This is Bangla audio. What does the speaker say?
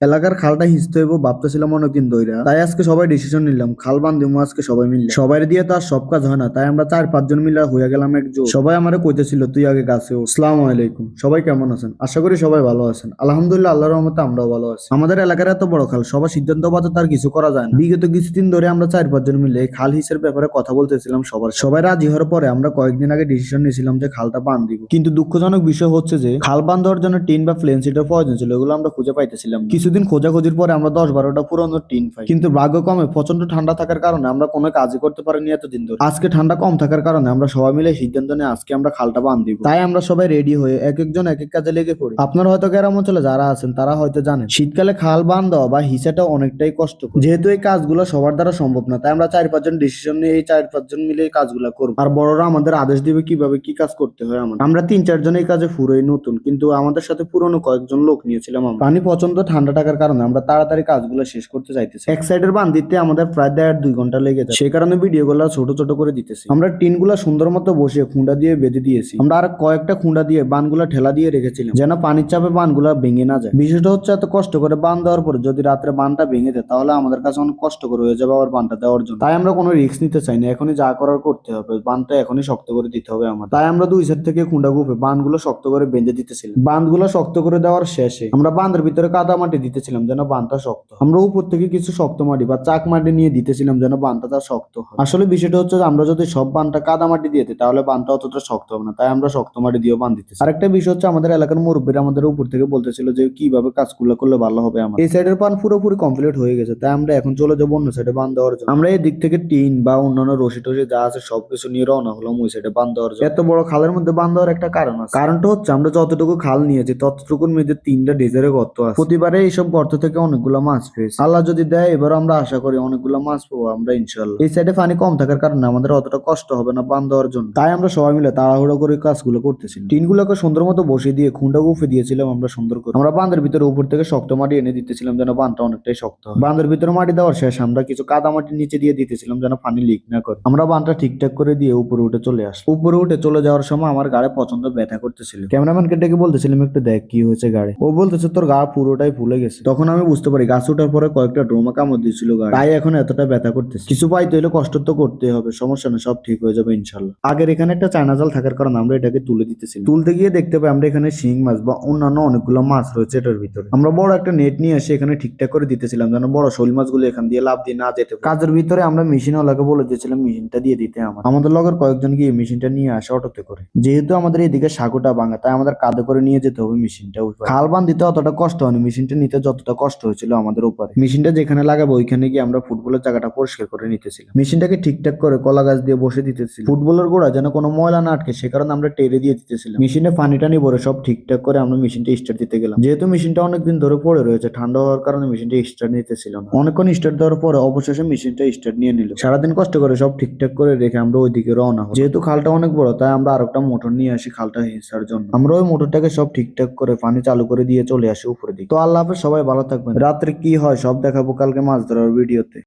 এলাকার খালটা হিঁচতে হইব ভাবতেছিলাম অনেকদিন ধইরা, তাই আজকে সবাই ডিসিশন নিলাম খাল বান্ধিমু আজকে সবাই মিলে। সবাই দিয়ে তো আর সব কাজ হয় না, তাই আমরা 4-5 জন মিলে হইয়া গেলাম একজোট। সবাই আমারে কইতেছিল তুই আগে গাছে উঠ। আসসালামু আলাইকুম, সবাই কেমন আছেন? আশা করি সবাই ভালো আছেন। আলহামদুলিল্লাহ, আল্লাহর রহমতে আমরাও ভালো আছি। আমাদের এলাকার এত বড় খাল, সবার সিদ্ধান্ত বাদে তার কিছু করা যায় না। বিগত কিছুদিন ধরে আমরা 4-5 জন মিলে এই খাল হিসের ব্যাপারে কথা বলতেছিলাম সবাই রাজি হওয়ার পরে আমরা কয়েকদিন আগে ডিসিশন নিয়েছিলাম যে খালটা বাঁধ দিব। কিন্তু দুঃখজনক বিষয় হচ্ছে যে খাল বাঁধ দেওয়ার জন্য টিন বা প্লেন সিটের প্রয়োজন ছিল, এগুলো আমরা খুঁজে পাইতেছিলাম না। কিছুদিন খোঁজাখুঁজির পরে আমরা 10-12টা পুরনো টিন পাই, কিন্তু ভাগ্যক্রমে প্রচন্ড ঠান্ডা থাকার কারণে আমরা কোনো কাজই করতে পারিনি এতদিন ধরে। আজকে ঠান্ডা কম থাকার কারণে আমরা সবাই মিলে সিদ্ধান্ত নিয়ে আজকে আমরা খালটা বাঁধ দিব। তাই আমরা সবাই রেডি হয়ে এক একজন এক এক কাজে লেগে পড়ি। আপনারা হয়তো গ্রাম অঞ্চলে যারা আছেন তারা হয়তো জানেন শীতকালে খাল বাঁধ দেওয়া বা হিসাটা অনেকটাই কষ্ট, যেহেতু এই কাজগুলো সবার দ্বারা সম্ভব না, তাই আমরা 4-5 জন ডিসিশন নিয়ে এই 4-5 জন মিলে এই কাজগুলো করবো। আর বড়রা আমাদের আদেশ দিবে কিভাবে কি কাজ করতে হয়। আমরা 3-4 জন এই কাজে পুরোই নতুন, কিন্তু আমাদের সাথে পুরনো কয়েকজন লোক নিয়েছিলাম আমরা। পানি প্রচন্ড ঠান্ডা থাকার কারণে আমরা তাড়াতাড়ি কাজগুলো শেষ করতে চাইতেছি। এক সাইডের বাঁধ দিতে আমাদের প্রায় 1.5-2 ঘন্টা লেগে যায়, সেই কারণে ভিডিওগুলো ছোট ছোট করে দিতেছি। আমরা টিনগুলা সুন্দর মতো বসিয়ে খুঁড়া দিয়ে বেঁধে দিয়েছি। আমরা আর কয়েকটা খুঁড়া দিয়ে বানগুলা ঠেলা দিয়ে রেখেছিলাম যেন পানির চাপে বানগুলা ভেঙে না যায়। বিষয়টা হচ্ছে এত কষ্ট করে বান দেওয়ার পরে যদি রাত্রে বানটা ভেঙে যায় তাহলে আমাদের কাছে অনেক কষ্টকর হয়ে যাবে আবার বানটা দেওয়ার জন্য। তাই আমরা কোনো রিস্ক নিতে চাই না, এখনই যা করার করতে হবে, বানটা এখনই শক্ত করে দিতে হবে আমাদের। তাই আমরা দুই সাইড থেকে খুঁড়া গুপে বানগুলো শক্ত করে বেঁধে দিতেছিলাম। বানগুলো শক্ত করে দেওয়ার শেষে আমরা বাঁধের ভিতরে কাদা মাটি দিতেছিলাম যেন বানটা শক্ত হয়। আমরা উপর থেকে কিছু শক্ত মাটি বা চাক মাটি নিয়ে দিতেছিলাম যেন বানটা শক্ত হয়। আসলে বিষয়টা হচ্ছে যে আমরা যদি সব বানটা কাদা মাটি দিয়ে দিই তাহলে বানটা অতটা শক্ত হবে না, তাই আমরা শক্ত মাটি দিয়েও বান দিতেছি। আরেকটা বিষয় হচ্ছে আমাদের এলাকার মুরব্বীরা আমাদের উপর থেকে বলতেছিল যে কিভাবে কাজগুলো করলে ভালো হবে। আমার এই সাইডের বান পুরোপুরি কমপ্লিট হয়ে গেছে, তাই আমরা এখন চলে যাবো অন্য সাইডে বান দেওয়ার জন্য। আমরা এই দিক থেকে টিন বা অন্যান্য রশি টসি যা আছে সবকিছু নিয়ে রওনা হলাম ওই সাইডে বান দেওয়ার জন্য। এত বড় খালের মধ্যে বান দেওয়ার একটা কারণ আছে, কারণটা হচ্ছে আমরা যতটুকু খাল নিয়েছি ততটুকুর মধ্যে 3টা ডেজারে গর্ত আছে। প্রতিবারে এইসব গর্ত থেকে অনেকগুলো মাছ পেয়েছি, আল্লাহ যদি দেয় এবার আমরা আশা করি অনেকগুলো মাছ পাবো আমরা ইনশাল্লাহ। এই সাইডে পানি কম থাকার কারণে আমাদের অতটা কষ্ট হবে না বান দেওয়ার জন্য, তাই আমরা সবাই মিলে তাড়াহুড়ো করে কাজগুলো করতেছি। টিনগুলোকে সুন্দর মতো বসিয়ে দিয়ে খুঁটা গুফে দিয়েছিলাম আমরা সুন্দর করে। আমরা বাঁধের ভিতরে উপর থেকে শক্ত মাটি এনে দিতেছিলাম যেন বাঁধটা অনেকটাই শক্ত হয়। বাঁধের ভিতরে মাটি দেওয়ার শেষ আমরা কিছু কাদা মাটি নিচে দিয়ে দিতেছিলাম যেন পানি লিক না করে। আমরা বাঁধটা ঠিকঠাক করে দিয়ে উপরে উঠে চলে আসি। উপরে উঠে চলে যাওয়ার সময় আমার গাড়ি প্রচন্ড ব্যথা করতেছিল। ক্যামেরাম্যানকে ডেকে বলতেছিলাম একটু দেখ কি হয়েছে গাড়ি। ও বলতেছে তোর গা পুরোটাই ফুলে গেছে। তখন আমি বুঝতে পারি গাছ ওঠার পরে কয়েকটা ডোমা কামড় দিয়েছিল গাড়ি, তাই এখন এতটা ব্যথা করতেছে। কিছু পাইতে হলে কষ্ট তো করতে হবে, সমস্যা নেই, সব ঠিক হয়ে যাবে ইনশাল্লাহ। আগের এখানে একটা চায়না জাল থাকার কারণে আমরা এটাকে তুলে দিতেছি। তুলতে গিয়ে দেখতে পাই আমরা এখানে শিং মাছ বা অন্যান্য অনেকগুলো মাছ রয়েছে এটার ভিতরে। আমরা বড় একটা নেট নিয়ে এসে এখানে ঠিকঠাক করে দিতেছিলাম যেন বড় শোল মাছগুলো এখান দিয়ে লাভ দিয়ে না যেতে পারে। কাজের ভিতরে আমরা মেশিনওয়ালাকে বলে দিয়েছিলাম মেশিনটা দিয়ে দিতে। আমাদের লগের কয়েকজন গিয়ে মেশিনটা নিয়ে আসে অটোতে করে। যেহেতু আমাদের এদিকে সাঁকোটা ভাঙা, তাই আমাদের কাঁধে করে নিয়ে যেতে হবে মেশিনটা। খাল বান দিতে অতটা কষ্ট হয়নি, মেশিনটা নিতে যতটা কষ্ট হয়েছিল আমাদের উপরে। মেশিনটা যেখানে লাগাবো ওইখানে গিয়ে আমরা ফুটবলের জায়গাটা পরিষ্কার করে নিতেছিলাম। মেশিনটাকে ঠিকঠাক করে কলা গাছ দিয়ে বসে দিতেছিল। ফুটবলের গোড়া যেন কোনো ময়লা না আটকে সে কারণে আমরা টেরে দিয়ে দিতেছিলাম। মেশিনে পানি টানি ভরে সব ঠিকঠাক করে আমরা মেশিনটা স্টার্ট দিতে গেলাম। যেহেতু মেশিনটা অনেকদিন ধরে পড়ে রয়েছে, ঠান্ডা হওয়ার কারণে মেশিনটা স্টার্ট নিতেছিল না। অনেকক্ষণ স্টার্ট দেওয়ার পরে অবশেষে মেশিনটা স্টার্ট নিয়ে নিল। সারাদিন কষ্ট করে সব ঠিকঠাক করে রেখে আমরা ওইদিকে রওনা হই। যেহেতু খালটা অনেক বড়, তাই আমরা আরেকটা মোটর নিয়ে আসি খালটা হিসার জন্য। আমরা ওই মোটরটাকে সব ঠিকঠাক করে পানি চালু করে দিয়ে চলে আসি উপরে দিকে। তো আল্লাহ হাফেজ, সবাই ভালো থাকবেন। রাত্রে কি হয় সব দেখাবো কালকে মাছ ধরার ভিডিওতে।